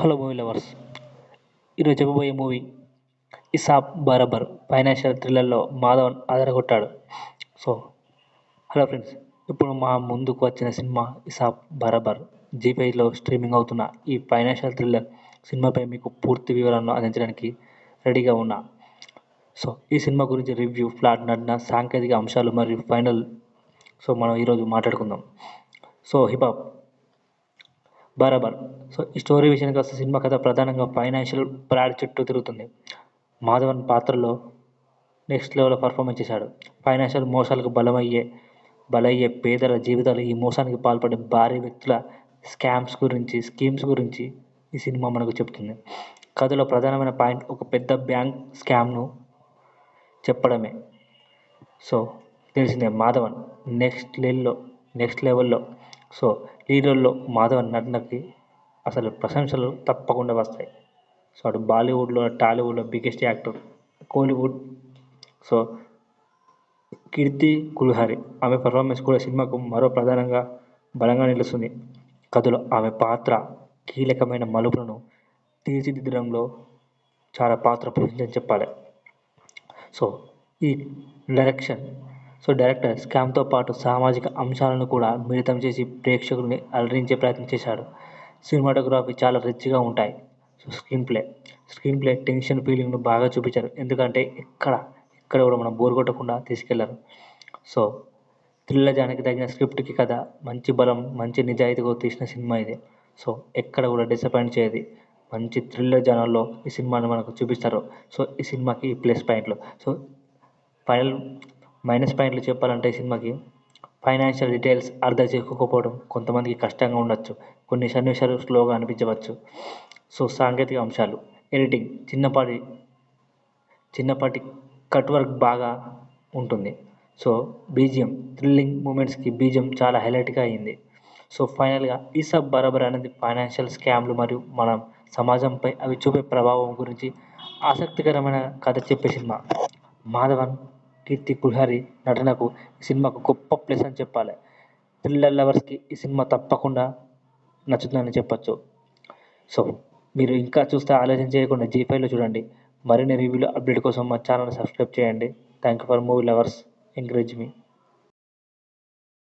Hello movie lovers. ఈరోజు చెప్పబోయే movie Hisaab Barabar. Financial థ్రిల్లర్లో మాధవన్ అదరగొట్టాడు. సో హలో ఫ్రెండ్స్, ఇప్పుడు మా ముందుకు వచ్చిన సినిమా ఇసాప్ బరాబర్. జీ5లో స్ట్రీమింగ్ అవుతున్న ఈ ఫైనాన్షియల్ థ్రిల్లర్ సినిమాపై మీకు పూర్తి వివరాలను అందించడానికి రెడీగా ఉన్నా. సో ఈ సినిమా గురించి రివ్యూ, ప్లాట్, నటన, సాంకేతిక అంశాలు మరియు ఫైనల్ మనం ఈరోజు మాట్లాడుకుందాం. సో హిపాప్ బరాబర్. సో ఈ స్టోరీ విషయానికి వస్తే సినిమా కథ ప్రధానంగా ఫైనాన్షియల్ ఫ్రాడ్ చుట్టూ తిరుగుతుంది. మాధవన్ పాత్రలో నెక్స్ట్ లెవెల్ పర్ఫార్మెన్స్ చేశాడు. ఫైనాన్షియల్ మోసాలకు బలయ్యే పేదల జీవితాలు, ఈ మోసానికి పాల్పడే భారీ వ్యక్తుల స్కీమ్స్ గురించి ఈ సినిమా మనకు చెప్తుంది. కథలో ప్రధానమైన పాయింట్ ఒక పెద్ద బ్యాంక్ స్కామ్ను చెప్పడమే. సో తెలిసిందే మాధవన్ నెక్స్ట్ లెవెల్లో. సో లీడర్లో మాధవన్ నటనకి అసలు ప్రశంసలు తప్పకుండా వస్తాయి. సో అటు బాలీవుడ్లో, టాలీవుడ్లో బిగ్గెస్ట్ యాక్టర్. కోలీవుడ్ సో కీర్తి కుల్హరి, ఆమె పర్ఫార్మెన్స్ కూడా సినిమాకు మరో ప్రధానంగా బలంగా నిలుస్తుంది. కథలో ఆమె పాత్ర కీలకమైన మలుపులను తీర్చిదిద్దడంలో చాలా పాత్ర పోషించని చెప్పాలి. సో ఈ డైరెక్టర్ స్కామ్తో పాటు సామాజిక అంశాలను కూడా మిళితం చేసి ప్రేక్షకుల్ని అలరించే ప్రయత్నం చేశాడు. సినిమాటోగ్రఫీ చాలా రిచ్గా ఉంటాయి. సో స్క్రీన్ ప్లే టెన్షన్ ఫీలింగ్ను బాగా చూపించారు. ఎందుకంటే ఎక్కడ కూడా మనం బోర్ కొట్టకుండా తీసుకెళ్లారు. సో థ్రిల్లర్ తగిన స్క్రిప్ట్కి కథ, మంచి బలం, మంచి నిజాయితీగా తీసిన సినిమా ఇది. సో ఎక్కడ కూడా డిసప్పాయింట్ చేయదు. మంచి థ్రిల్లర్ జానర్లో ఈ సినిమాని మనకు చూపిస్తారు. సో ఈ సినిమాకి ప్లస్ పాయింట్లు. సో ఫైనల్ మైనస్ పాయింట్లు చెప్పాలంటే ఈ సినిమాకి ఫైనాన్షియల్ డీటెయిల్స్ అర్థం చేసుకోకపోవడం కొంతమందికి కష్టంగా ఉండొచ్చు. కొన్ని సన్నివేశాలు స్లోగా అనిపించవచ్చు. సో సాంకేతిక అంశాలు, ఎడిటింగ్ చిన్నపాటి కట్ వర్క్ బాగా ఉంటుంది. సో బీజిఎం, థ్రిల్లింగ్ మూమెంట్స్కి బీజిఎం చాలా హైలైట్గా అయింది. సో ఫైనల్గా ఈ సబ్ బరాబర్ అనేది ఫైనాన్షియల్ స్కామ్లు మరియు మన సమాజంపై అవి చూపే ప్రభావం గురించి ఆసక్తికరమైన కథ చెప్పే సినిమా. మాధవన్, కీర్తి కుల్హరి నటనకు ఈ సినిమాకు గొప్ప ప్లస్ అని చెప్పాలి. థ్రిల్లర్ లవర్స్కి ఈ సినిమా తప్పకుండా నచ్చుతుందని చెప్పొచ్చు. సో మీరు ఇంకా చూస్తే ఆలోచన చేయకుండా జీ5లో చూడండి. మరిన్ని రివ్యూలు, అప్డేట్ కోసం మా ఛానల్ సబ్స్క్రైబ్ చేయండి. Thank you for movie lovers. Encourage me.